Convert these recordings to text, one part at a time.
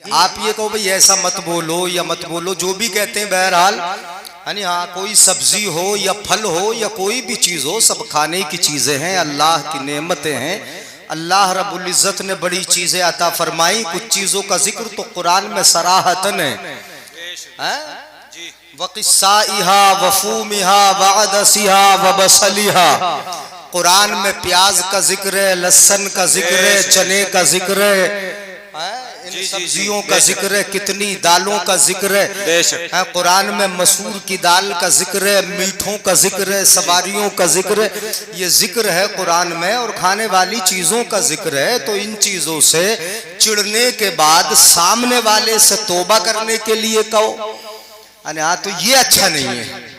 آپ یہ کہو بھئی ایسا مت بولو یا مت بولو، جو بھی کہتے ہیں بہرحال یعنی ہاں کوئی سبزی ہو یا پھل ہو یا کوئی بھی چیز ہو، سب کھانے کی چیزیں ہیں، اللہ کی نعمتیں ہیں۔ اللہ رب العزت نے بڑی چیزیں عطا فرمائی، کچھ چیزوں کا ذکر تو قرآن میں صراحتاً ہے، وَقِصَّائِهَا وَفُومِهَا وَعَدَسِهَا وَبَصَلِهَا، قرآن میں پیاز کا ذکر ہے، لہسن کا ذکر ہے، چنے کا ذکر ہے، سبزیوں کا ذکر ہے، کتنی دالوں کا ذکر ہے، قرآن میں مسور کی دال کا ذکر ہے، میٹھوں کا ذکر ہے، سواریوں کا ذکر ہے، یہ ذکر ہے قرآن میں، اور کھانے والی چیزوں کا ذکر ہے۔ تو ان چیزوں سے چڑھنے کے بعد سامنے والے سے توبہ کرنے کے لیے کہو، ہاں تو یہ اچھا نہیں ہے،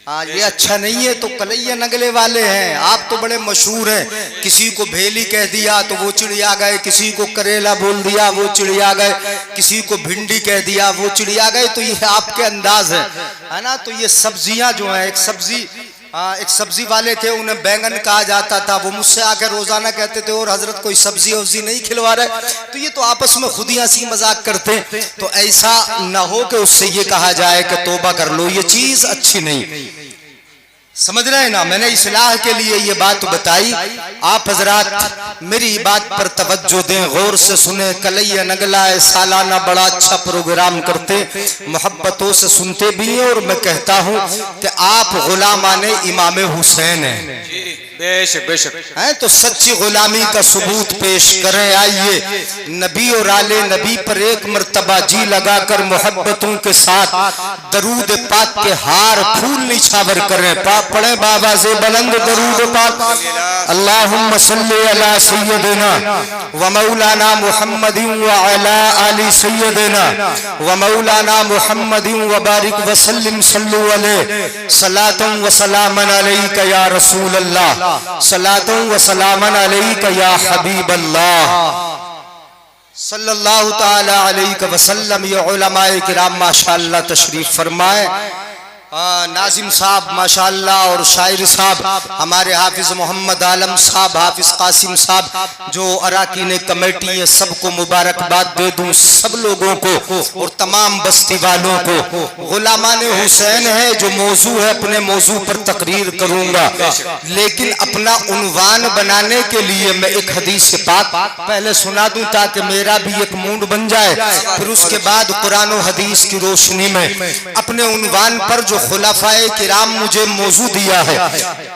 ہاں یہ اچھا نہیں ہے۔ تو کلیہ نگلے والے ہیں، آپ تو بڑے مشہور ہیں، کسی کو بھیلی کہہ دیا تو وہ چڑیا گئے، کسی کو کریلا بول دیا وہ چڑیا گئے، کسی کو بھنڈی کہہ دیا وہ چڑیا گئے، تو یہ آپ کے انداز ہے نا۔ تو یہ سبزیاں جو ہیں، ایک سبزی والے تھے، انہیں بینگن کہا جاتا تھا، وہ مجھ سے آ کے روزانہ کہتے تھے اور حضرت کوئی سبزی وبزی نہیں کھلوا رہے، تو یہ تو آپس میں خود ہی ہنسی مذاق کرتے، تو ایسا نہ ہو کہ اس سے یہ کہا جائے کہ توبہ کر لو، یہ چیز اچھی نہیں، سمجھ رہے ہیں نا۔ میں نے اصلاح کے لیے یہ بات بتائی، آپ حضرات میری بات پر توجہ دیں، غور سے سنیں۔ کلیہ نگلا سالانہ بڑا اچھا پروگرام کرتے، محبتوں سے سنتے بھی ہیں، اور میں کہتا ہوں کہ آپ غلامان امام حسین ہیں، بے شک بے شک، تو سچی غلامی کا ثبوت پیش کریں۔ آئیے نبی اور آل نبی پر ایک مرتبہ جی لگا کر محبتوں کے ساتھ درود پاک کے ہار پھول نچھاور کریں، پڑھیں بابا سے بلند درود پاک۔ اللہم صلی علی سیدنا و مولانا محمد و علی آل سیدنا و مولانا محمد و بارک وسلم، صلو علیہ صلاۃ و سلام علیک یا رسول اللہ، صلاۃ و سلام علیک یا حبیب اللہ، صلی اللہ تعالی علیہ وسلم۔ یہ علماء کرام ماشاءاللہ تشریف فرمائے، ناظم صاحب ماشاءاللہ، اور شاعر صاحب ہمارے حافظ محمد عالم صاحب، حافظ قاسم صاحب جو اراکین کمیٹی ہیں، سب کو مبارکباد دے دوں، سب لوگوں کو اور تمام بستی والوں کو۔ غلامان حسین ہے جو موضوع ہے، اپنے موضوع پر تقریر کروں گا، لیکن اپنا عنوان بنانے کے لیے میں ایک حدیث پاک پہلے سنا دوں تاکہ میرا بھی ایک موڈ بن جائے، پھر اس کے بعد قرآن و حدیث کی روشنی میں اپنے عنوان پر جو خلفائے کرام مجھے موضوع دیا ہے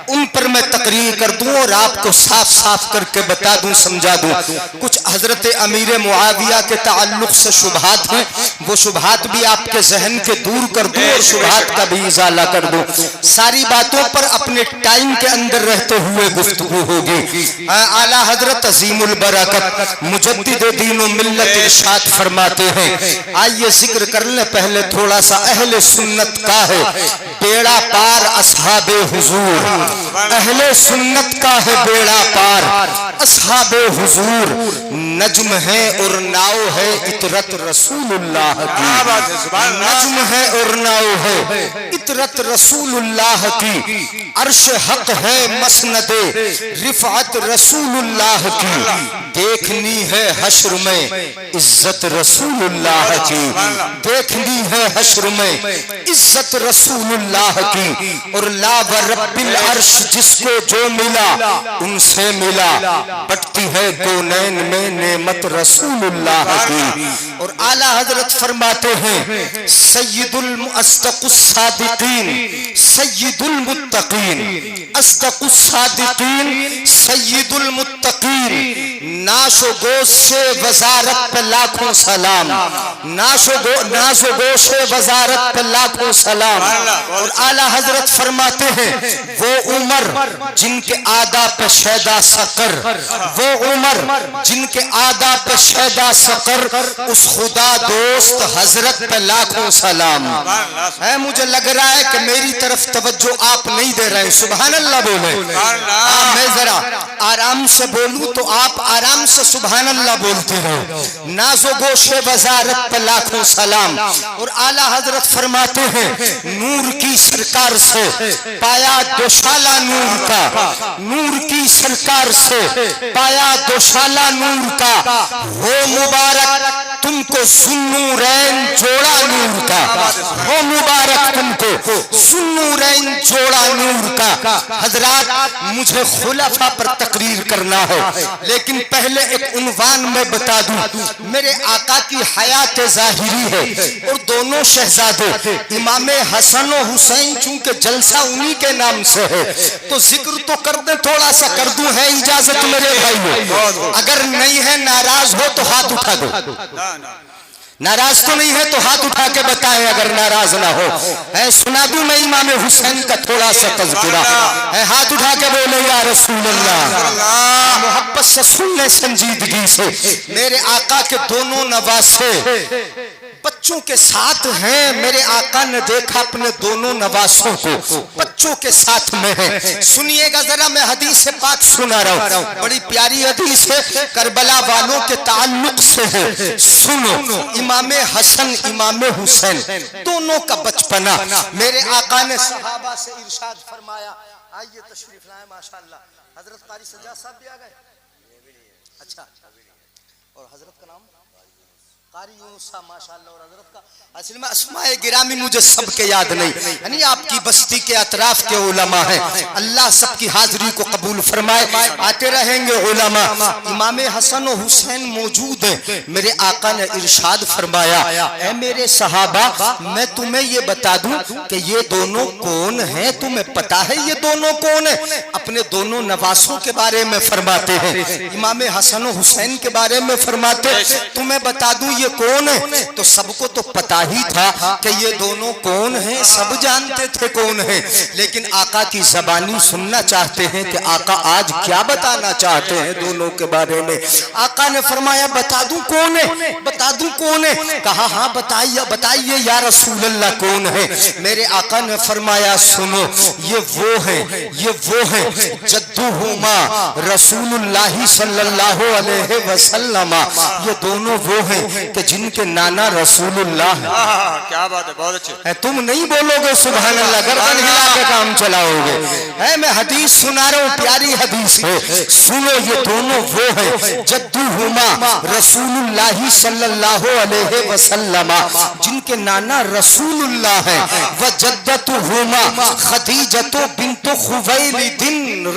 ان پر میں تقریر کر دوں اور آپ کو صاف صاف کر کے بتا دوں، سمجھا دوں۔ کچھ حضرت امیر معاویہ کے تعلق سے شبہات ہیں، وہ شبہات بھی آپ کے ذہن کے دور کر دوں اور شبہات کا بھی ازالہ کر دوں۔ ساری باتوں پر اپنے ٹائم کے اندر رہتے ہوئے گفتگو ہوگی۔ اعلیٰ حضرت عظیم البرکت مجدد دین و ملت ارشاد فرماتے ہیں، آئیے ذکر کر لیں پہلے تھوڑا سا اہل سنت کا ہے بیڑا پار اصحاب حضور، اہل سنت کا ہے بیڑا پار اصحاب حضور، نجم ہے اور ناؤ ہے اطرت رسول اللہ کی، نجم ہے اور ناؤ ہے اطرت رسول اللہ کی، عرش حق ہے مسند رفعت رسول اللہ کی، دیکھنی ہے حشر میں عزت رسول اللہ کی، دیکھنی ہے حشر میں عزت رسول اللہ کی، اور لا ورب العرش جس کو جو ملا ان سے ملا، بٹتی ہے کونین میں نعمت رسول اللہ کی۔ اور اعلیٰ حضرت فرماتے ہیں سید اصدق الصادقین سید المتقین، اصدق الصادقین سید المتقین، ناش و گوش سے وزارت پہ لاکھوں سلام، ناش و گوش سے وزارت پہ لاکھوں سلام۔ اور اعلیٰ حضرت فرماتے ہیں وہ عمر جن کے آداب پہ شیدا سقر، وہ عمر جن کے آداب پہ شیدا سقر، اس خدا دوست حضرت پہ لاکھوں سلام۔ ہے مجھے لگ رہا ہے کہ میری طرف توجہ آپ نہیں دے رہے، سبحان اللہ بولے، میں ذرا آرام سے بولوں تو آپ آرام سے سبحان اللہ بولتے رہو۔ ناز و گوش وزارت پہ لاکھوں سلام۔ اور اعلیٰ حضرت فرماتے ہیں نور کی سرکار سے پایا دوشالہ نور کا، نور کی سرکار سے پایا دوشالہ نور کا، ہو مبارک تم کو کو ذوالنورین جوڑا نور کا، ہو مبارک تم کو ذوالنورین جوڑا نور کا۔ حضرات مجھے خلفاء پر تقریر کرنا ہے، لیکن پہلے ایک عنوان میں بتا دوں۔ میرے آقا کی حیات ظاہری ہے اور دونوں شہزادے امام حسن و حسین چونکہ جلسہ انہی کے نام سے ہے تو ذکر تو کر دیں، تھوڑا سا کر دوں، ہے اجازت میرے بھائیو؟ اگر نہیں ہے ناراض ہو تو ہاتھ اٹھا دو، ناراض تو نہیں ہے تو ہاتھ اٹھا کے بتائیں اگر ناراض نہ ہو۔ سنا دوں میں امام حسین کا تھوڑا سا تذکرہ، ہاتھ اٹھا کے بولے یا رسول اللہ، محبت سے سننے سنجیدگی سے۔ میرے آقا کے دونوں نواسے بچوں کے ساتھ ہیں، میرے آقا نے دیکھا اپنے دونوں نواسوں کو بچوں کے ساتھ میں ہیں۔ سنیے گا ذرا، میں حدیث پاک سنا رہا ہوں، بڑی پیاری حدیث ہے، کربلا والوں کے تعلق سے ہے۔ سنو، امام حسن امام حسین دونوں کا بچپنا، میرے آقا نے صحابہ سے ارشاد فرمایا، آئیے تشریف لائیں، ماشاءاللہ حضرت قاری سجاد صاحب بھی آ گئے؟ اچھا، اور حضرت کا نام قاری یونس صاحب، ماشاءاللہ، اور حضرت کا اصل میں اسماء گرامی مجھے سب کے یاد نہیں، یعنی آپ کی بستی کے اطراف کے علماء ہیں، اللہ سب کی حاضری کو قبول فرمائے، آتے رہیں گے علماء۔ امام حسن و حسین موجود ہیں، میرے آقا نے ارشاد فرمایا، اے میرے صحابہ میں تمہیں یہ بتا دوں کہ یہ دونوں کون ہیں، تمہیں پتا ہے یہ دونوں کون ہیں؟ اپنے دونوں نواسوں کے بارے میں فرماتے ہیں، امام حسن و حسین کے بارے میں فرماتے، تمہیں بتا دوں یہ کون ہے؟ تو سب کو تو پتا ہی تھا کہ یہ دونوں کون ہیں، سب جانتے تھے کون ہیں، لیکن آقا کی زبانی سننا چاہتے ہیں کہ آقا آج کیا بتانا چاہتے ہیں دونوں کے بارے میں۔ آقا نے فرمایا بتا دوں کون ہے، بتا دوں کون ہے؟ کہا ہاں بتائیے بتائیے یا رسول اللہ کون ہے؟ میرے آقا نے فرمایا سنو، یہ وہ ہیں جدہما رسول اللہ صلی اللہ علیہ وسلم، یہ دونوں وہ ہیں کہ جن کے نانا رسول اللہ ہے۔ کیا بات ہے، بہت اچھے۔ تم نہیں بولو گے سبحان اللہ، گردن ہلا کے کام چلاؤ گے۔ میں حدیث سنا رہا ہوں، پیاری حدیث ہے، سنو یہ دونوں وہ ہیں جدہما رسول اللہ صلی اللہ علیہ وسلم، جن کے نانا رسول اللہ ہیں، وجدتہما خدیجۃ بنت خویلد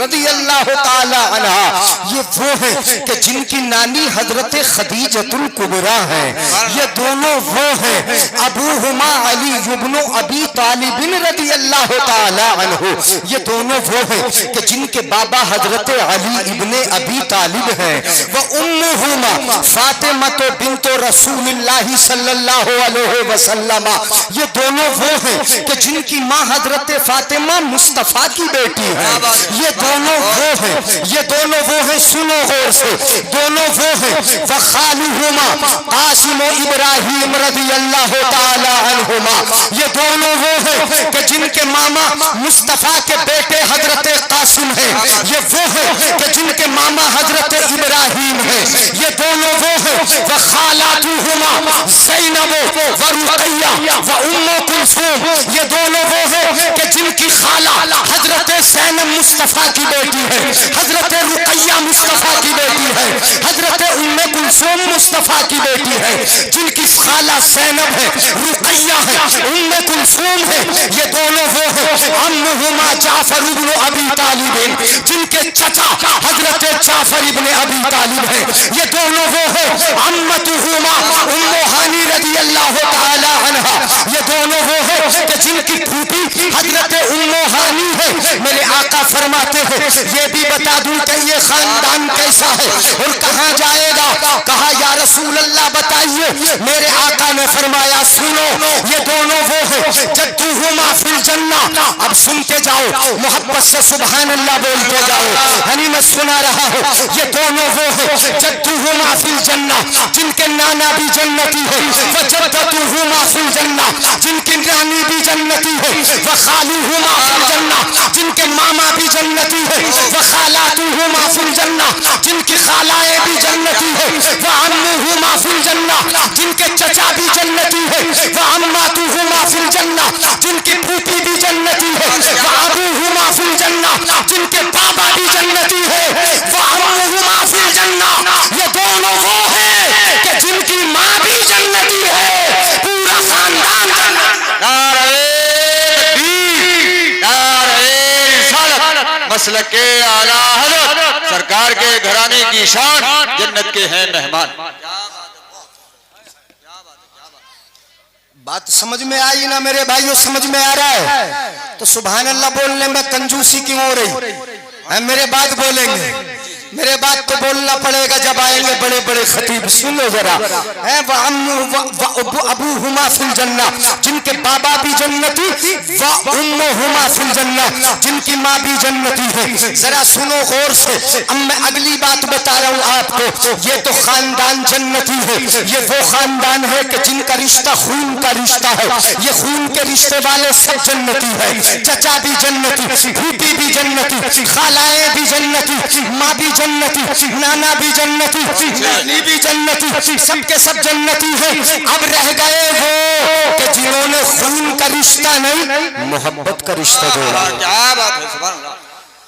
رضی اللہ تعالی عنہا، یہ وہ ہیں کہ جن کی نانی حضرت خدیجۃ الکبریٰ ہیں، یہ دونوں وہ ہیں ابوہما علی ابن ابی طالب رضی اللہ تعالی عنہ، یہ دونوں وہ ہیں کہ جن کے بابا حضرت علی ابن ابی طالب ہیں، وامہما فاطمہ بنت رسول اللہ صلی اللہ علیہ وسلم، یہ دونوں وہ ہیں کہ جن کی ماں حضرت فاطمہ مصطفیٰ کی بیٹی ہے، یہ دونوں وہ ہیں، یہ دونوں وہ ہیں، سنو غور سے، دونوں وہ ہیں وخالہما قاسم و ابراہیم رضی اللہ تعالی عنہما، یہ دونوں وہ ہیں کہ جن کے ماما مصطفیٰ کے بیٹے حضرت قاسم ہیں، یہ وہ ہیں کہ جن کے ماما حضرت ابراہیم ہیں، یہ دونوں وہ ہیں وخالاتہما زینب و رقیہ و ام کلثوم، یہ دونوں وہ ہیں کہ جن کی خالہ حضرت زینب مصطفیٰ کی بیٹی ہے، حضرت رقیہ مصطفیٰ کی بیٹی ہے، حضرت ام کلثوم مصطفیٰ کی بیٹی ہے، جن کی خالہ زینب ہے، رقیہ ہے، ام کلثوم ہے، یہ دونوں وہ ہیں عمہما جعفر ابن ابی طالب، جن کے چچا حضرت جعفر ابن ابی طالب ہے، یہ دونوں وہ ہیں عمتہما ام ہانی رضی اللہ تعالی عنہا، یہ دونوں وہ ہیں کہ جن کی پھوپھی حضرت ام ہانی ہے۔ میرے آقا فرماتے ہیں یہ بھی بتا دوں کہ یہ خاندان کیسا ہے اور کہاں جائے گا؟ کہا یا رسول اللہ بتائیے۔ میرے آقا نے فرمایا سنو، یہ دونوں وہ ہیں جدہما فی الجنہ، اب سنتے جاؤ محبت سے سبحان اللہ بولتے جاؤ، یعنی میں سنا رہا ہوں، یہ دونوں وہ ہیں جدہما فی الجنہ، جن کے نانا بھی جنتی ہے، وجدتہما فی الجنہ، جن کی نانی بھی جنتی ہے، وخالہما فی الجنہ، جن کے ماما بھی جنتی ہے، وخالاتہما فی الجنہ، جن کی خالائیں بھی جنتی ہے، وعمہما فی الجنہ، جن کے چچا بھی جنتی ہے، وعماتہما فی الجنہ، جن کی پھوپھی بھی جنتی ہے، وابوہما فی الجنہ، جن کے بابا بھی جنتی ہے، وعمہما فی الجنہ، یہ دونوں وہ ہیں کہ جن کی ماں بھی جنتی مسلک کے اعلیٰ حضرت سرکار کے گھرانے کی شان جنت کے ہیں مہمان. بات سمجھ میں آئی نا میرے بھائیوں؟ سمجھ میں آ رہا ہے تو سبحان اللہ بولنے میں کنجوسی کیوں ہو رہی؟ میرے بعد بولیں گے، میرے بعد تو بولنا پڑے گا جب آئیں گے بڑے بڑے خطیب. سن لو ذرا. ابوہما فی الجنہ، جن کے بابا بھی جنتی، وامہما فی الجنہ، جن کی ماں بھی جنتی ہے. ذرا سنو غور سے. اب میں اگلی بات بتا رہا ہوں آپ کو. یہ تو خاندان جنتی ہے، یہ وہ خاندان ہے کہ جن کا رشتہ خون کا رشتہ ہے. یہ خون کے رشتے والے سب جنتی ہے. چچا بھی جنتی، پھوپھی بھی جنتی، خالائیں بھی جنتی، ماں بھی جنتی، نانا بھی جنتی، نانی بھی جنتی، سب کے سب جنتی ہیں. اب رہ گئے وہ کہ جنہوں نے خون کا رشتہ نہیں محبت کا رشتہ جوڑا. کیا بات ہے، سبحان اللہ.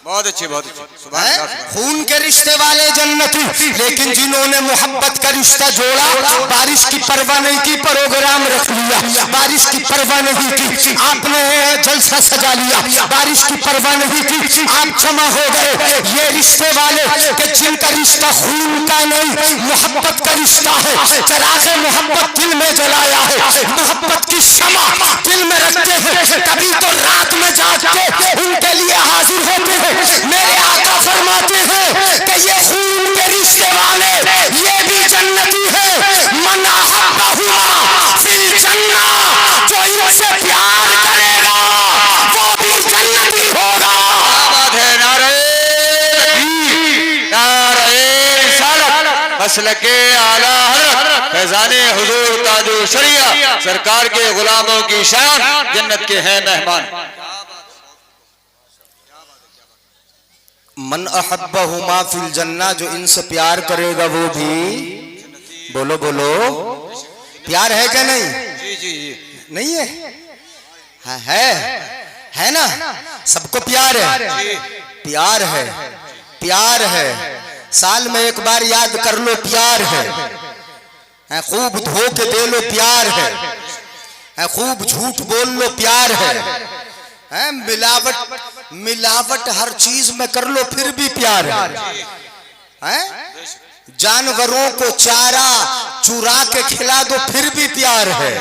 بہت اچھی بہت اچھی. سبحان اللہ. خون کے رشتے والے جنتی، لیکن جنہوں نے محبت کا رشتہ جوڑا، بارش کی پرواہ نہیں کی، پروگرام رکھ لیا، بارش کی پرواہ نہیں کی، آپ نے جلسہ سجا لیا، بارش کی پرواہ نہیں کی، آپ جمع ہو گئے. یہ رشتے والے کہ جن کا رشتہ خون کا نہیں محبت کا رشتہ ہے، چراغ محبت دل میں جلایا ہے، محبت کی شمع دل میں رکھتے ہیں، کبھی تو رات میں جاگ کے ان کے لیے حاضر ہوتے ہیں. میرے آقا فرماتے ہیں کہ یہ خون کے رشتے والے یہ بھی جنتی ہے. من احبہما فی الجنہ، جو ان سے پیار کرے گا وہ بھی جنتی ہوگا. مسلک اعلیٰ حضرت فیضان حضور تاج الشریعہ سرکار کے غلاموں کی شان جنت کے ہیں مہمان. من احبہما فی الجنہ، جو ان سے پیار کرے گا وہ بھی. بولو بولو، پیار ہے کہ نہیں؟ جی جی جی. نہیں ہے؟ ہے نا؟ سب کو پیار ہے، پیار ہے، پیار ہے. سال میں ایک بار یاد کر لو پیار ہے. خوب دھو کے دے لو پیار ہے. خوب جھوٹ بول لو پیار ہے. ملاوٹ ہر چیز میں کر لو پھر بھی پیار ہے. جانوروں کو چارہ چرا کے کھلا دو پھر بھی پیار ہے.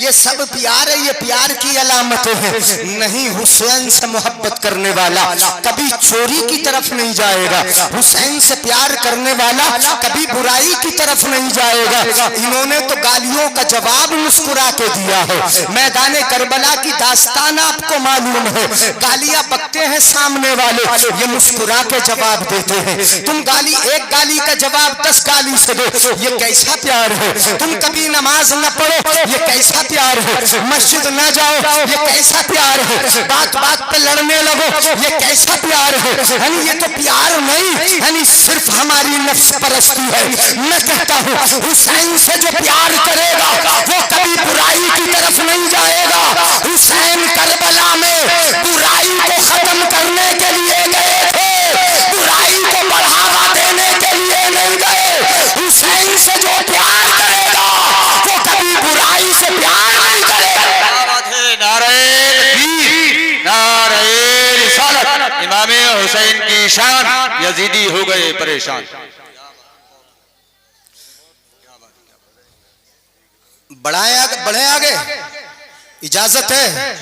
یہ سب پیار ہے، یہ پیار کی علامتیں ہیں. نہیں، حسین سے محبت کرنے والا کبھی چوری کی طرف نہیں جائے گا. حسین سے پیار کرنے والا کبھی برائی کی طرف نہیں جائے گا. انہوں نے تو گالیوں کا جواب مسکرا کے دیا ہے. میدان کربلا کی داستان آپ کو معلوم ہے. گالیاں بکتے ہیں سامنے والے، یہ مسکرا کے جواب دیتے ہیں. تم ایک گالی کا جواب 10 گالی سے دو، یہ کیسا پیار ہے. تم کبھی نماز نہ پڑھو، یہ کیسا پیار ہے. مسجد نہ جاؤ، یہ کیسا پیار ہے. بات بات پہ لڑنے لگو، یہ کیسا پیار ہے. یعنی یہ تو پیار نہیں، یعنی صرف ہماری نفس پرستی ہے. میں کہتا ہوں حسین سے جو پیار کرے گا وہ کبھی برائی کی طرف نہیں جائے گا. حسین کربلا میں برائی کو ختم کرنے کے لیے گئے تھے، برائی کو بڑھاوا دینے کے لیے نہیں گئے. حسین سے جو پیار کرے گا وہ کبھی برائی سے پیار نہیں کرے گا. نعرہ رسالت. امام حسین کی شان یزیدی ہو گئے پریشان. بڑھیں آگے، اجازت ہے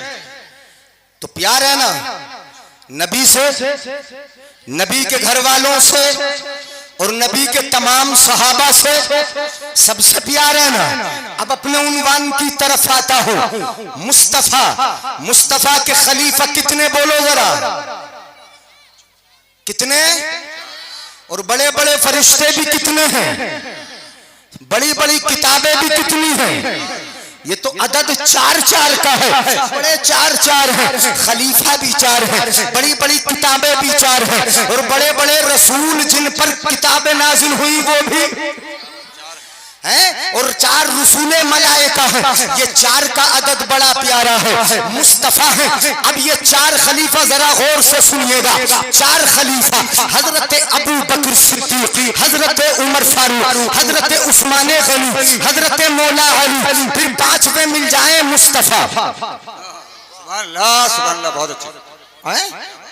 تو پیار ہے نا. نبی سے، نبی کے گھر والوں سے اور نبی کے تمام صحابہ سے سب سے پیار ہے نا. اب اپنے عنوان کی طرف آتا ہوں. مصطفیٰ کے خلیفہ کتنے بولو ذرا؟ کتنے؟ اور بڑے بڑے فرشتے بھی کتنے ہیں؟ بڑی بڑی کتابیں بھی کتنی ہیں؟ یہ تو عدد 4 کا ہے. بڑے 4 ہیں، خلیفہ بھی 4 ہیں، بڑی بڑی کتابیں بھی 4 ہیں، اور بڑے بڑے رسول جن پر کتابیں نازل ہوئی وہ بھی ہیں، اور 4 رسول ملائکہ ہیں. یہ 4 کا عدد بڑا پیارا ہے. مصطفیٰ ہیں. اب یہ 4 خلیفہ ذرا غور سے سنیے گا. 4 خلیفہ حضرت ابو بکر صدیق، حضرت عمر فاروق، حضرت عثمان غنی، حضرت مولا علی، پھر 5ویں مل جائیں مصطفیٰ. سبحان اللہ سبحان اللہ. بہت اچھا.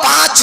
5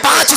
5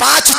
5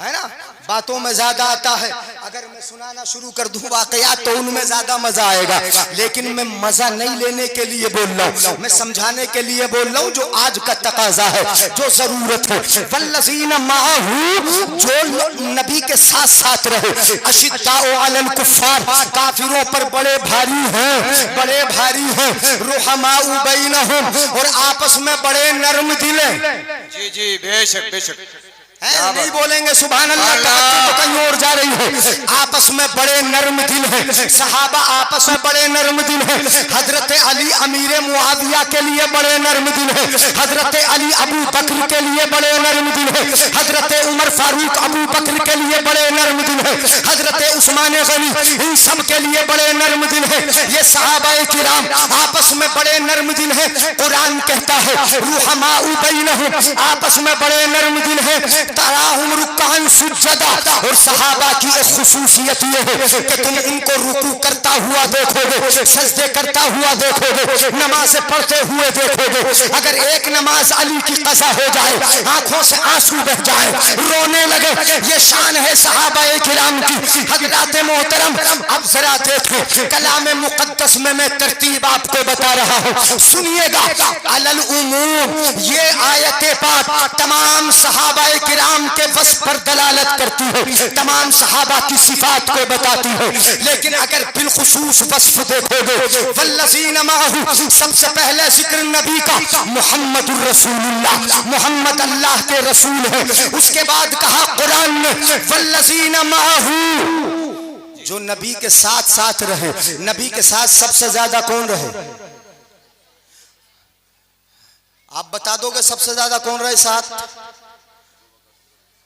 ہے نا, باتوں میں زیادہ آتا ہے. اگر میں سنانا شروع کر دوں واقعات تو ان میں زیادہ مزہ آئے گا, لیکن میں مزہ نہیں لینے کے لیے بول رہا ہوں, میں سمجھانے کے لیے بول رہا ہوں جو آج کا تقاضا ہے, جو ضرورت ہے. والذین معہ, جو نبی کے ساتھ ساتھ رہے. اشداء علی الکفار, کافروں پر بڑے بھاری ہیں, بڑے بھاری ہیں. رحماء بینہم, اور آپس میں بڑے نرم دل ہیں. جی جی بے شک بے شک. نہیں بولیں گے سبحان اللہ تو کہیں اور جا رہی ہے. آپس میں بڑے نرم دل ہیں. صحابہ آپس میں بڑے نرم دل ہیں. حضرت علی امیر معاویہ کے لیے بڑے نرم دل ہیں. حضرت علی ابو بکر کے لیے بڑے نرم دل ہیں. حضرت عمر فاروق ابو بکر کے لیے بڑے نرم دل ہیں. حضرت عثمان غنی ان سب کے لیے بڑے نرم دل ہیں. یہ صحابہ کرام آپس میں بڑے نرم دل ہیں. قرآن کہتا ہے رحماء بینہم, آپس میں بڑے نرم دل ہیں. تراہم رکعن سجدا, اور صحابہ کی ایک خصوصیت یہ ہے کہ تم ان کو رکوع کرتا ہوا دیکھو گے, سجدے کرتا ہوا دیکھو گے, نماز پڑھتے ہوئے دیکھو گے. اگر ایک نماز علی کی قضا ہو جائے, آنکھوں سے آنسو بہ جائے, رونے لگے, یہ شان ہے صحابہ کرام کی. حضرات محترم اب ذرا دیکھیں کلام مقدس میں ترتیب آپ کو بتا رہا ہوں, سنیے گا. علی العموم, یہ آیت پاک تمام صحابہ کرام کے وصف پر دلالت کرتی ہے, تمام صحابہ کی صفات کو بتاتی ہے. لیکن اگر بالخصوص وصف دیکھو گے, والذین معہ, سب سے پہلے ذکر نبی کا, محمد الرسول اللہ, محمد اللہ کے رسول ہیں. اس کے بعد کہا قرآن نے والذین معہ, جو نبی کے ساتھ ساتھ رہے. نبی کے ساتھ سب سے زیادہ کون رہے؟ آپ بتا دو گے سب سے زیادہ کون رہے ساتھ؟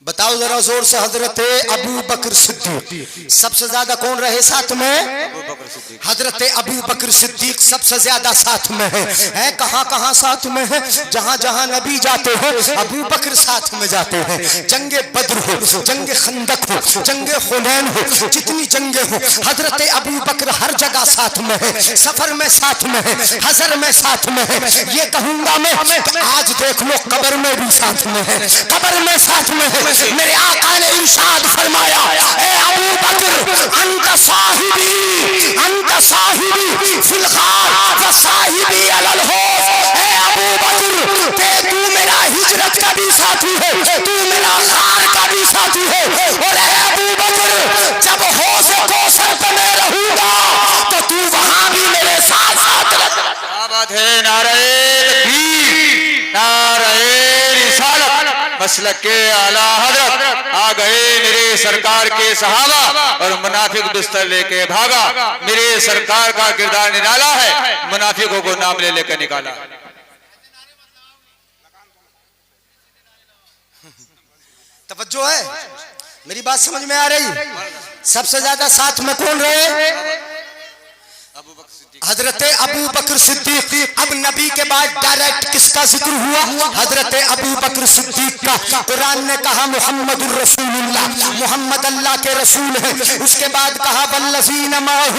بتاؤ ذرا زور سے. حضرت ابو بکر صدیق. سب سے زیادہ کون رہے ساتھ میں؟ حضرت ابو بکر صدیق سب سے زیادہ ساتھ میں ہے. کہاں کہاں ساتھ میں ہے؟ جہاں جہاں نبی جاتے ہیں ابو بکر ساتھ میں جاتے ہیں. جنگ بدر ہو, جنگ خندق ہو, جنگ حنین ہو, جتنی جنگیں ہو, حضرت ابو بکر ہر جگہ ساتھ میں ہے. سفر میں ساتھ میں ہے, حضر میں ساتھ میں ہے. یہ کہوں گا میں کہ آج دیکھ لو قبر میں بھی ساتھ میں ہے, قبر میں ساتھ میں ہے. میرے آقا نے ارشاد فرمایا اے ابو بکر انت صاحبی, انت صاحبی فی الغار و صاحبی علی الحوض. اے ابو بکر تو میرا ہجرت کا بھی ساتھی ہے, تو میرا غار کا بھی ساتھی ہے. اور اے ابو بکر جب حوض کوثر پہ میں رہوں گا تو تو وہاں بھی میرے ساتھ ساتھ رہنا. کیا بات ہے. نعرہ تکبیر, نعرہ رسالت, مسلک کے اعلیٰ حضرت. آ گئے میرے سرکار کے صحابہ اور منافق بستر لے کے بھاگا. میرے سرکار کا کردار نرالا ہے, منافقوں کو نام لے کے نکالا. توجہ ہے میری بات سمجھ میں آ رہی؟ سب سے زیادہ ساتھ میں کون رہے؟ حضرت ابو بکر صدیق. اب نبی کے بعد ڈائریکٹ کس کا ذکر ہوا؟ حضرت ابو بکر صدیق کا. قرآن نے کہا محمد الرسول اللہ, محمد اللہ کے رسول ہیں. اس کے بعد کہا والذین معہ,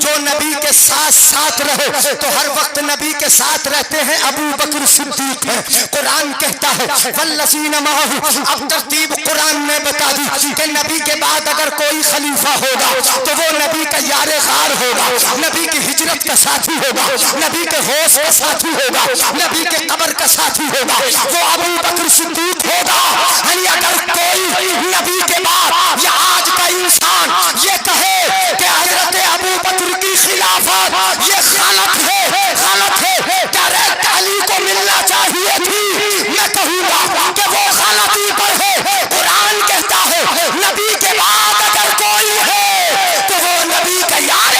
جو نبی کے ساتھ ساتھ رہے. تو ہر وقت نبی کے ساتھ رہتے ہیں ابو بکر صدیق ہیں. قرآن کہتا ہے والذین معہ. اب ترتیب قرآن نے بتا دی کہ نبی کے بعد اگر کوئی خلیفہ ہوگا تو وہ نبی کا یار غار ہوگا, نبی کی ہجرت کا ساتھی ہوگا, نبی کے حوض کا ساتھی ہوگا, نبی کے قبر کا ساتھی ہوگا, وہ ابو بکر صدیق ہوگا. یعنی اگر کوئی نبی کے بعد یا آج کا انسان یہ کہے کہ حضرت ابو بکر کی خلافت یہ غلط ہے, غلط ہے, ڈائریکٹ علی کو ملنا چاہیے تھی, میں کہوں گا کہ وہ غلطی پر ہے. قرآن کہتا ہے نبی کے بعد اگر کوئی ہے تو وہ نبی کا یار.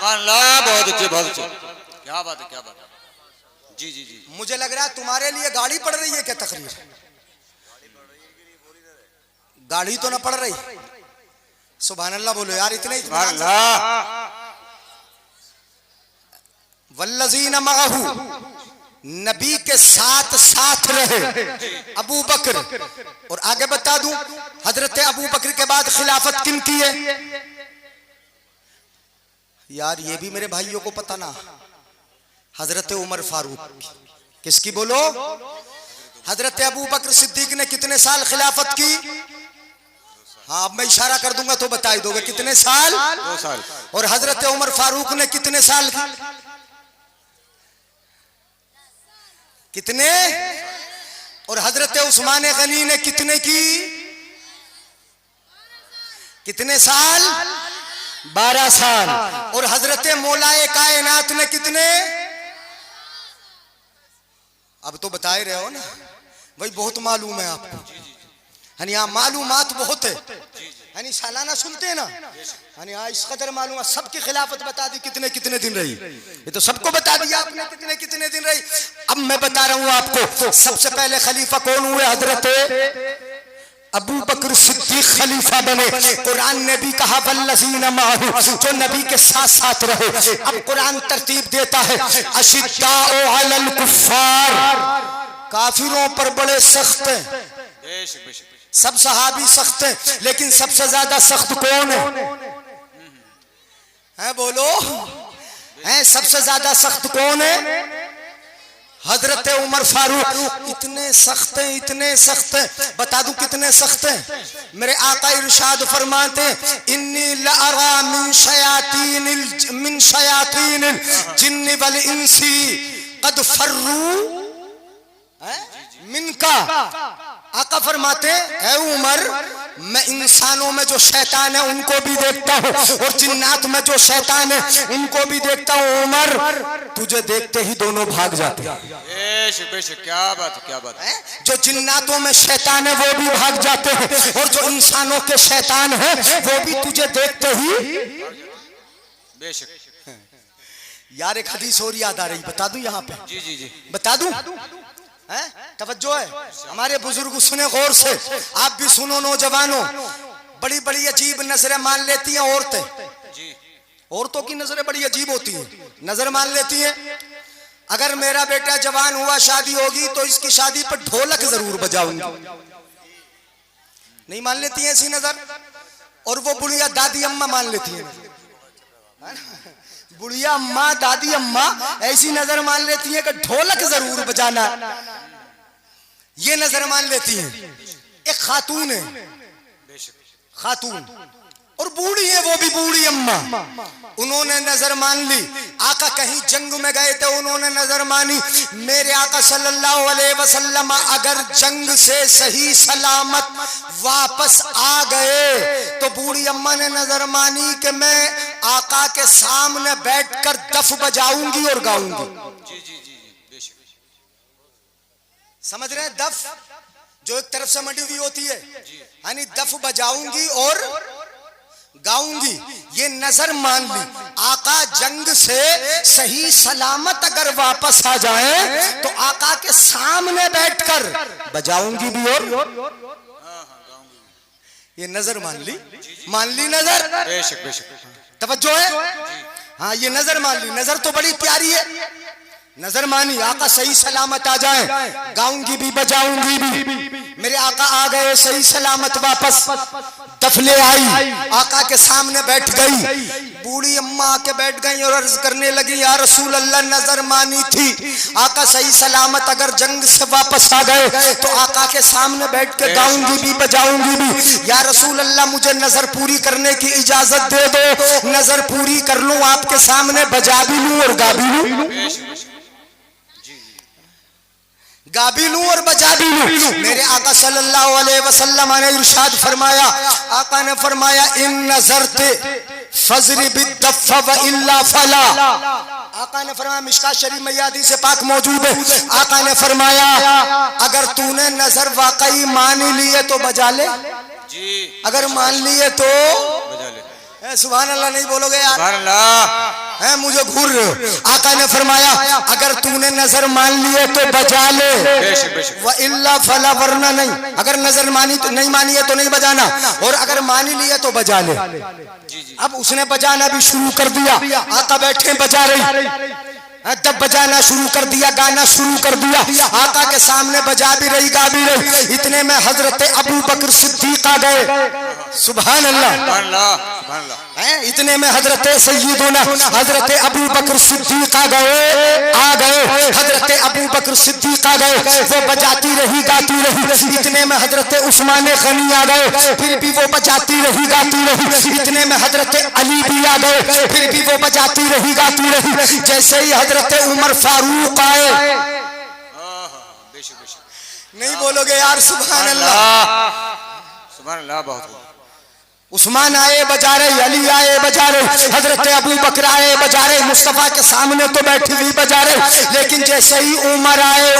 اللہ, بہت اچھے, بہت اچھے. کیا بات ہے, کیا بات ہے. جی جی جی. مجھے لگ رہا ہے تمہارے لیے گاڑی پڑ رہی ہے کیا تقریر؟ گاڑی تو نہ پڑ رہی. سبحان اللہ بولو یار, اتنے سبحان اللہ. والذین معہ, نبی کے ساتھ ساتھ رہے ابو بکر. اور آگے بتا دوں حضرت ابو بکر کے بعد خلافت کن کی ہے؟ یار یہ بھی میرے بھائیوں کو پتہ نا, حضرت عمر فاروق. کس کی بولو؟ حضرت ابو بکر صدیق نے کتنے سال خلافت کی؟ ہاں اب میں اشارہ کر دوں گا تو بتا ہی دو گے کتنے سال؟ 2 سال. اور حضرت عمر فاروق نے کتنے سال کی؟ کتنے؟ اور حضرت عثمان غنی نے کتنے کی؟ کتنے سال؟ 12 سال. اور حضرت مولائے کائنات نے کتنے؟ اب تو بتا ہی رہے ہو نا بھائی، بہت معلوم ہے آپ کو. یعنی ہاں معلومات بہت ہے، یعنی سالانہ سنتے ہیں نا، یعنی ہاں اس قدر معلوم ہے. سب کی خلافت بتا دی کتنے کتنے دن رہی، یہ تو سب کو بتا دیا آپ نے کتنے کتنے دن رہی. اب میں بتا رہا ہوں آپ کو سب سے پہلے خلیفہ کون ہوئے؟ حضرت ابو بکر صدیق خلیفہ بنے. قرآن نے بھی کہا والذین معہ، جو نبی کے ساتھ ساتھ رہے. اب قرآن ترتیب دیتا ہے اشداء علی الکفار، کافروں پر بڑے سخت ہیں. بے شک بے شک. سب صحابی سخت ہیں لیکن سب سے زیادہ سخت کون ہے؟ بولو سب سے زیادہ سخت کون ہے؟ حضرت عمر فاروق. اتنے سخت ہیں اتنے سخت ہیں، بتا دوں کتنے سخت ہیں. میرے آقا ارشاد فرماتے ہیں انی لارا من شیاطین الجن والانس قد فروا من کا. آقا فرماتے ہیں اے عمر، میں انسانوں میں جو شیطان ہے ان کو بھی دیکھتا ہوں اور جنات میں جو شیطان ہے ان کو بھی دیکھتا ہوں. عمر تجھے دیکھتے ہی دونوں بھاگ جاتے ہیں. بے شک بے شک. کیا بات ہے کیا بات ہے. جو جناتوں میں شیطان ہے وہ بھی بھاگ جاتے ہیں اور جو انسانوں کے شیطان ہیں وہ بھی تجھے دیکھتے ہی. بے شک. یار ایک حدیث اور یاد آ رہی، بتا دوں یہاں پہ؟ جی جی جی. بتا دوں؟ توجہ ہے ہمارے بزرگ سنیں غور سے، آپ بھی سنو نوجوانوں. بڑی بڑی عجیب نظریں مان لیتی ہیں عورتیں. عورتوں کی نظریں بڑی عجیب ہوتی ہیں. نظر مان لیتی ہیں اگر میرا بیٹا جوان ہوا شادی ہوگی تو اس کی شادی پر ڈھولک ضرور بجاؤں گی. نہیں مان لیتی ہیں ایسی نظر. اور وہ بڑھیا دادی اماں مان لیتی ہیں، بڑھیا اماں دادی اماں ایسی نظر مان لیتی ہیں کہ ڈھولک ضرور بجانا، یہ نظر مان لیتی ہیں. ایک خاتون ہے، خاتون اور بوڑھی ہے، وہ بھی بوڑھی اماں، انہوں نے نظر مان لی. آقا کہیں جنگ میں گئے تھے، انہوں نے نظر مانی. میرے آقا صلی اللہ علیہ وسلم اگر جنگ سے صحیح سلامت واپس آ گئے تو بوڑھی اماں نے نظر مانی کہ میں آقا کے سامنے بیٹھ کر دف بجاؤں گی اور گاؤں گی. سمجھ رہے ہیں؟ دف جو ایک طرف سے منڈی ہوئی ہوتی ہے، یعنی دف بجاؤں گی اور گاؤں گی. یہ نظر مان لی. آقا جنگ سے صحیح سلامت اگر واپس آ جائیں تو آقا کے سامنے بیٹھ کر بجاؤں گی بھی اور یہ نظر مان لی. مان لی نظر. بے شک بے شک. توجہ ہے؟ ہاں یہ نظر مان لی. نظر تو بڑی پیاری ہے. نظر مانی آقا صحیح سلامت آ جائیں، گاؤں گی بھی بجاؤں گی بھی. میرے آقا آ گئے صحیح سلامت واپس، دف لے آئی، آقا کے سامنے بیٹھ گئی. بوڑھی اماں آ کے بیٹھ گئی اور عرض کرنے لگی یا رسول اللہ نظر مانی تھی، آقا صحیح سلامت اگر جنگ سے واپس آ گئے تو آقا کے سامنے بیٹھ کے گاؤں گی بھی بجاؤں گی بھی. یا رسول اللہ مجھے نظر پوری کرنے کی اجازت دے دو، نظر پوری کر لوں، آپ کے سامنے بجا بھی لوں اور گا بھی لوں، گا بھی لوں اور بجا بھی لوں. میرے آقا صلی اللہ علیہ وسلم نے ارشاد فرمایا، آقا نے فرمایا ان نظرت فضرب الدف والا فلا. آقا نے فرمایا، مشکات شریف میں یہ حدیث پاک موجود ہے، آقا نے فرمایا اگر تو نے نظر واقعی مان لی ہے تو بجا لے، اگر مان لیے تو بجا لے. سبحان اللہ نہیں بولو گے یار؟ سبحان اللہ. مجھے گھور رہے ہو. آقا نے فرمایا اگر تو نے نظر مان لیے تو بجا لے، وَإِلَّا فَلَا، ورنہ نہیں. اگر نظر مانی تو نہیں مانی ہے تو نہیں بجانا، اور اگر مانی لیے تو بجا لے. اب اس نے بجانا بھی شروع کر دیا. آقا بیٹھے بجا رہی. جب بجانا شروع کر دیا، گانا شروع کر دیا، آقا کے سامنے بجا بھی رہی گا بھی رہی، اتنے میں حضرت ابو بکر صدیق آ گئے، سبحان اللہ، اتنے میں حضرت سیدنا حضرت ابو بکر صدیق آ گئے، حضرت ابو بکر صدیق آ گئے، وہ بجاتی رہی گاتی رہی، اتنے میں حضرت عثمان غنی آ گئے، پھر بھی وہ بجاتی رہی گاتی رہی، اتنے میں حضرت علی بھی آ گئے، پھر بھی وہ بجاتی رہی گاتی رہی، جیسے ہی حضرت عمر فاروق آئے، نہیں بولو گے یار سبحان اللہ، سبحان اللہ، بہت عثمان آئے بجا رہے، علی آئے بجا رہے، حضرت ابو بکر آئے بجا رہے، مصطفیٰ کے سامنے تو بیٹھی ہوئی بجا رہے، لیکن جیسے ہی عمر آئے،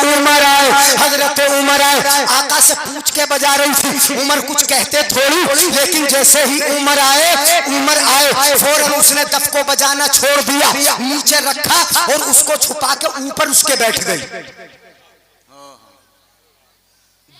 حضرت عمر آئے، آقا سے پوچھ کے بجا رہی تھی، عمر کچھ کہتے تھوڑی، لیکن جیسے ہی عمر آئے فوراً اس نے دف کو بجانا چھوڑ دیا، نیچے رکھا اور اس کو چھپا کے اوپر اس کے بیٹھ گئی،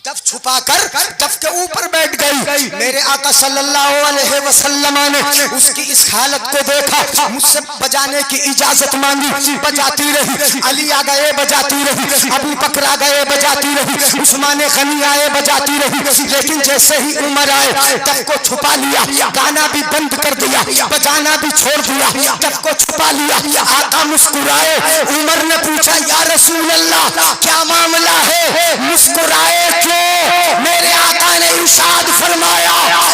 دف چھپا کر دف کے اوپر بیٹھ گئی، میرے آقا صلی اللہ علیہ وسلم نے اس کی اس حالت کو دیکھا، مجھ سے بجانے کی اجازت مانگی، بجاتی رہی، علی آ گئے بجاتی رہی، ابو بکر آ گئے بجاتی رہی، عثمان غنی آئے بجاتی رہی، لیکن جیسے ہی عمر آئے دف کو چھپا لیا، گانا بھی بند کر دیا، بجانا بھی چھوڑ دیا، دف کو چھپا لیا، آقا مسکرائے، عمر نے پوچھا یا رسول اللہ کیا معاملہ ہے، مسکرائے کیوں؟ میرے آقا نے ارشاد فرمایا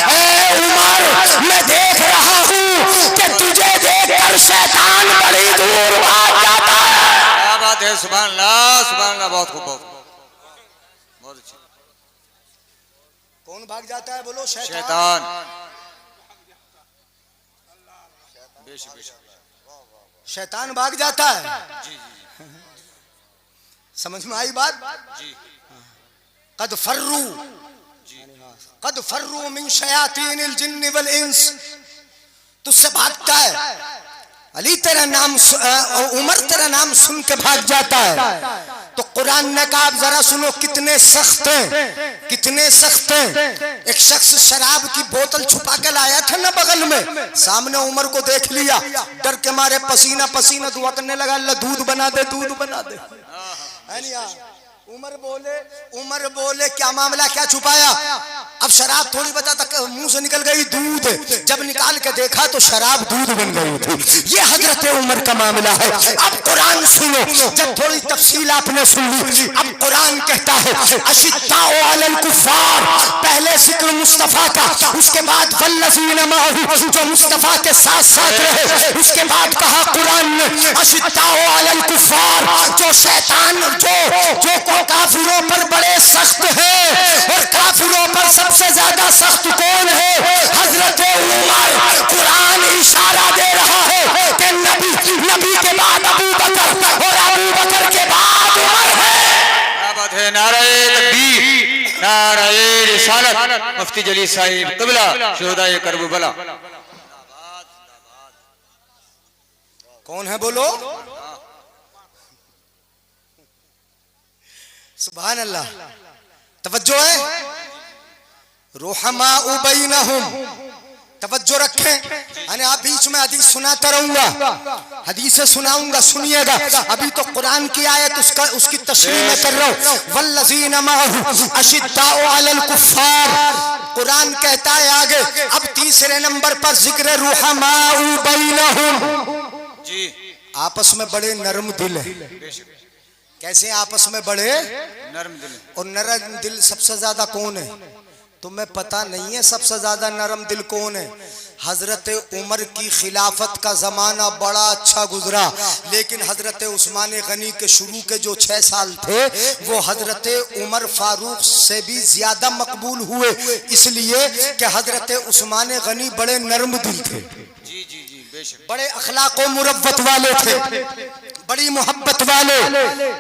اے عمر میں دیکھ رہا ہوں کہ تجھے دیکھ کر شیطان بڑی دور بھاگ جاتا ہے، کیا بات ہے، سبحان اللہ، سبحان اللہ، بہت خوب، بہت اچھا، کون بھاگ جاتا ہے بولو؟ شیطان، شیطان بھاگ جاتا ہے، سمجھ میں آئی بات؟ قد فروا من شیاطین الجن والانس، تجھ سے بھاگتا ہے علی، تیرا نام عمر تیرا نام سن کے بھاگ جاتا ہے، تو قرآن نے کہا اب ذرا سنو کتنے سخت ہیں، ایک شخص شراب کی بوتل چھپا کے لایا تھا نا بغل میں، سامنے عمر کو دیکھ لیا، ڈر کے مارے پسینہ دعا کرنے لگا اللہ دودھ بنا دے، عمر بولے کیا معاملہ، کیا چھپایا؟ اب شراب تھوڑی بتا تک منہ سے نکل گئی دودھ، جب نکال کے دیکھا تو شراب دودھ بن گئی تھی، یہ حضرت عمر کا معاملہ ہے۔ اب قرآن سنو، جب تھوڑی تفصیل آپ نے سن لی، اب قرآن کہتا ہے اشداء علی الکفار، پہلے ذکر مصطفیٰ کا، اس کے بعد والذین معہ جو مصطفیٰ کے ساتھ ساتھ رہے، اس کے بعد کہا قرآن نے اشداء علی الکفار، جو شیطان جو کافروں پر بڑے سخت ہیں، اور کافروں پر سب سے زیادہ سخت کون ہے؟ حضرت عمر۔ قرآن اشارہ دے رہا ہے کہ نبی کے بعد ابو بکر اور ابو بکر کے بعد عمر ہے۔ کیا بات ہے، نعرہ تکبیر، نعرہ رسالت، مفتی جلی صاحب قبلہ شہدائے کربلا، کون ہے بولو؟ سبحان اللہ، توجہ ہے، رحماء بینہم، توجہ رکھیں، آپ بیچ میں حدیث سناتا رہوں گا، حدیثیں سناؤں گا، سنیے گا، ابھی تو قرآن کی آیت اس کی تشریح میں کر رہا ہوں، والذین معہ اشداء علی الکفار، قرآن کہتا ہے آگے، اب تیسرے نمبر پر ذکر رحماء بینہم، آپس میں بڑے نرم دل ہیں، کیسے آپس میں بڑے نرم دل، اور نرم دل سب سے زیادہ کون ہے؟ تمہیں پتہ نہیں ہے سب سے زیادہ نرم دل کون ہے؟ حضرت عمر کی خلافت کا زمانہ بڑا اچھا گزرا، لیکن حضرت عثمان غنی کے شروع کے جو 6 سال تھے وہ حضرت عمر فاروق سے بھی زیادہ مقبول ہوئے، اس لیے کہ حضرت عثمان غنی بڑے نرم دل تھے، بڑے اخلاق و مروت والے تھے، بڑی محبت والے۔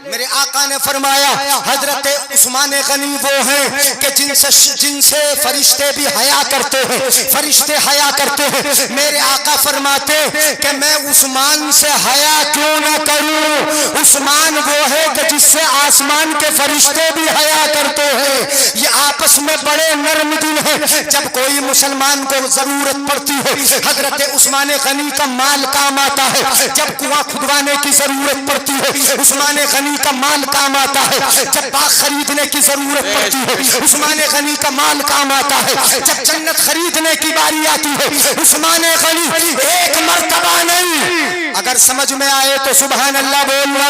میرے آقا نے فرمایا حضرت عثمان غنی وہ ہیں کہ جن سے فرشتے بھی حیا کرتے ہیں، فرشتے حیا کرتے ہیں۔ میرے آقا فرماتے کہ میں عثمان سے حیا کیوں نہ کروں، عثمان وہ ہے کہ جس سے آسمان کے فرشتے بھی حیا کرتے ہیں، یہ آپس میں بڑے نرم دل ہیں۔ جب کوئی مسلمان کو ضرورت پڑتی ہے حضرت عثمان غنی کا مال کام آتا ہے، جب کنواں کھدوانے کی ضرورت ضرورت پڑتی ہے عثمان غنی کا مال کام آتا ہے، جب باغ خریدنے کی ضرورت پڑتی ہے عثمان غنی کا مال کام آتا ہے، جب جنت خریدنے کی باری آتی ہے عثمان غنی ایک مرتبہ نہیں، اگر سمجھ میں آئے تو سبحان اللہ بولنا،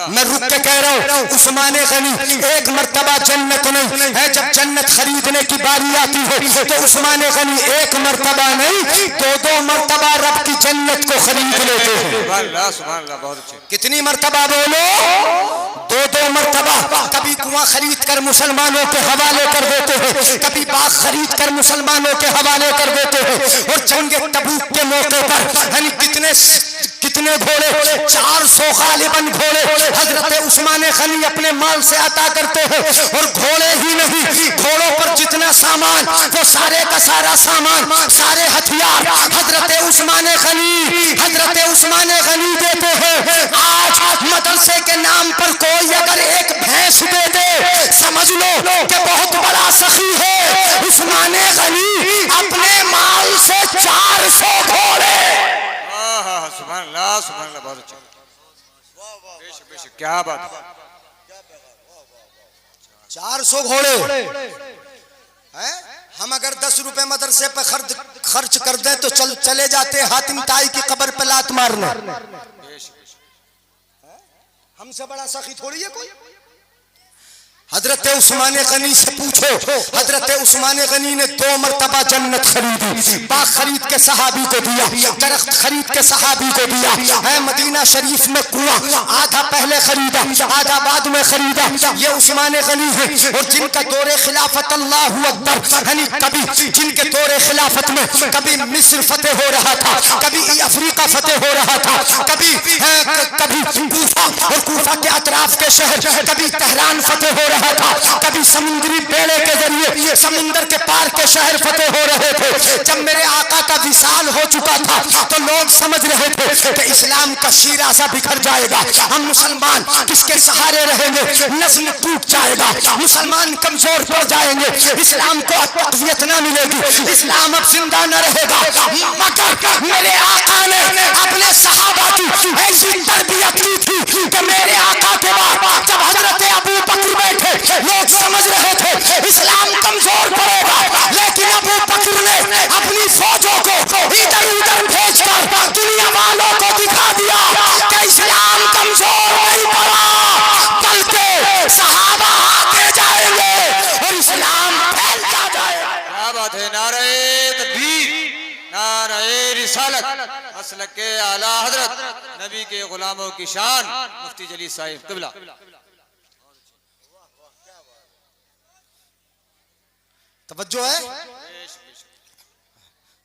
میں رک کے کہہ رہا ہوں عثمان غنی ایک مرتبہ جنت نہیں ہے، جب جنت خریدنے کی باری آتی ہے تو عثمان غنی ایک مرتبہ نہیں دو مرتبہ رب کی جنت کو خرید لیتے ہیں۔ سبحان اللہ، بہت اچھے۔ کتنی مرتبہ بولو؟ دو مرتبہ۔ کبھی کنواں خرید کر مسلمانوں کے حوالے کر دیتے ہیں، کبھی باغ خرید کر مسلمانوں کے حوالے کر دیتے ہیں، اور جنگ تبوک کے موقع پر یعنی کتنے گھوڑے 400 غالباً گھوڑے حضرت عثمان غنی اپنے مال سے عطا کرتے ہیں، اور گھوڑے ہی نہیں گھوڑوں پر جتنا سامان وہ سارے کا سارا سامان سارے ہتھیار حضرت عثمان غنی دیتے ہیں۔ آج مدرسے کے نام پر کوئی اگر ایک بھینس دے دے سمجھ لو کہ بہت بڑا سخی ہے۔ عثمان غنی اپنے مال سے 400 گھوڑے، سبحان اللہ، سبحان اللہ، بہت اچھا، بے شک، کیا بات ہے، 400 گھوڑے۔ ہم اگر 10 روپے مدرسے پہ خرچ کر دیں تو چلے جاتے حاتم طائی کی قبر پہ لات مارنا، ہم سے بڑا سخی تھوڑی ہے کوئی۔ حضرت عثمان غنی سے پوچھو، حضرت عثمان غنی نے 2 مرتبہ جنت خریدی، باغ خرید کے صحابی کو دیا، درخت خرید کے صحابی کو دیا ہے، مدینہ شریف میں کنواں آدھا پہلے خریدا آدھا بعد میں خریدا، یہ عثمان غنی ہے۔ اور جن کا دور خلافت اللہ اکبر یعنی کبھی جن کے دور خلافت میں کبھی مصر فتح ہو رہا تھا، کبھی افریقہ فتح ہو رہا تھا، کبھی کوفہ اور کوفہ کے اطراف کے شہر، کبھی تہران فتح ہو رہا تھا، کبھی سمندری بیڑے کے ذریعے سمندر کے پار کے شہر فتح ہو رہے تھے۔ جب میرے آقا کا وصال ہو چکا تھا تو لوگ سمجھ رہے تھے کہ اسلام کا شیرازہ بکھر جائے گا، ہم مسلمان کس کے سہارے رہیں گے، نظم ٹوٹ جائے گا، مسلمان کمزور پڑ جائیں گے، اسلام کو تقویت نہ ملے گی، اسلام اب زندہ نہ رہے گا۔ مگر میرے آقا نے اپنے صحابہ کی ایسی تربیت کی تھی کہ میرے آقا کے بعد جب حضرت ابو بکر بیٹھے لوگ سمجھ رہے تھے اسلام کمزور پڑے گا، لیکن ابو بکر نے اپنی فوجوں کو ادھر ادھر بھیج کر دنیا والوں کو دکھا دیا کہ اسلام کمزور نہیں پڑا، بلکہ صحابہ آگے جائیں گے اور اسلام پھیلتا جائے گا۔ کیا بات ہے، نعرہ تکبیر، نعرہ رسالت، مسلک اعلیٰ حضرت نبی کے غلاموں کی شان، مفتی جلیل صاحب قبلہ۔ توجہ ہے،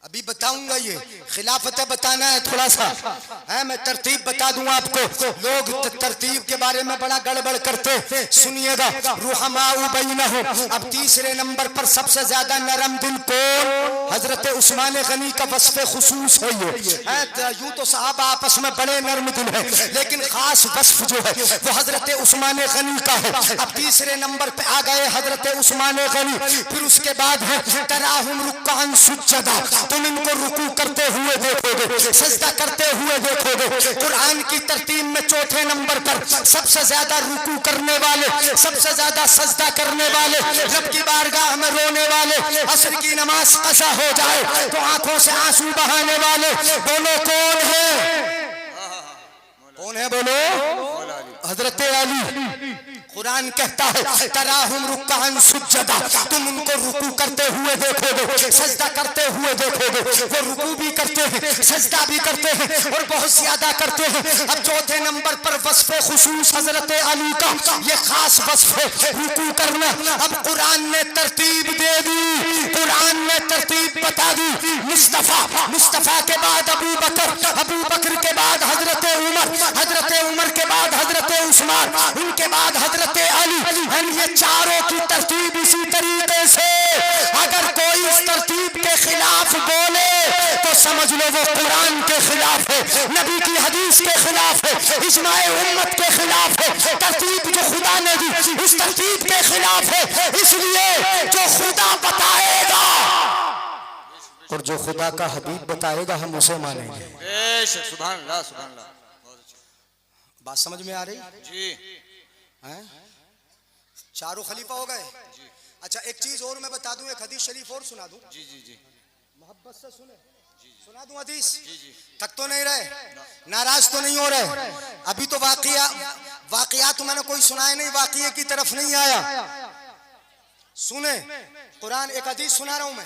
ابھی بتاؤں گا، یہ خلافت بتانا ہے تھوڑا سا ہے، میں ترتیب بتا دوں آپ کو، لوگ ترتیب کے بارے میں بڑا گڑبڑ کرتے، سنیے گا۔ رحماء بینہم، اب تیسرے نمبر پر سب سے زیادہ نرم دل کون؟ حضرت عثمان غنی کا وصف خصوص ہے یہ، یوں تو صحابہ آپس میں بڑے نرم دل ہیں، لیکن خاص وصف جو ہے وہ حضرت عثمان غنی کا ہے۔ اب تیسرے نمبر پہ آ گئے حضرت عثمان غنی، پھر اس کے بعد ہے تراہم رکعا سجدا، تم ان کو رکوع کرتے ہوئے دیکھو گے، سجدہ کرتے ہوئے دیکھو گے۔ قرآن کی ترتیب میں چوتھے نمبر پر سب سے زیادہ رکوع کرنے والے، سب سے زیادہ سجدہ کرنے والے، رب کی بارگاہ میں رونے والے، عصر کی نماز قضا ہو جائے تو آنکھوں سے آنسو بہانے والے، بولو کون ہے؟ کون ہے بولو؟ حضرت علی۔ قرآن کہتا ہے تراہم رکعا سجدا، تم ان کو رکوع کرتے ہوئے دیکھو گے، سجدہ کرتے ہوئے دیکھو گے۔ وہ رکوع بھی کرتے ہیں، سجدہ بھی کرتے ہیں اور بہت زیادہ کرتے ہیں۔ اب چوتھے نمبر پر وصف خصوص حضرت علی کا، یہ خاص وصف ہے رکوع کرنا۔ اب قرآن نے ترتیب دے دی، قرآن نے ترتیب بتا دی، مصطفیٰ کے بعد ابو بکر کے بعد حضرت عمر کے بعد حضرت عثمان، ان کے بعد حضرت علی، یہ چاروں کی ترتیب اسی طریقے سے۔ اگر کوئی اس ترتیب کے خلاف بولے تو سمجھ لو وہ قرآن کے خلاف ہے، نبی کی حدیث کے خلاف ہے، اجماع امت کے خلاف ہے۔ ترتیب جو خدا نے دی اس ترتیب کے خلاف ہے، اس لیے جو خدا بتائے گا اور جو خدا کا حبیب بتائے گا ہم اسے مانیں گے۔ سبحان اللہ، سبحان اللہ۔ بات سمجھ میں آ رہی جی ہیں؟ چاروں خلیفہ ہو گئے. اچھا ایک چیز اور میں بتا دوں, ایک حدیث شریف اور سنا دوں, جی جی جی محبت سے سنیں, سنا دوں حدیث, تھک تو نہیں رہے, ناراض تو نہیں ہو رہے؟ ابھی تو واقعات میں نے کوئی سنائے نہیں, واقعے کی طرف نہیں آیا. سنیں قرآن, ایک حدیث سنا رہا ہوں میں,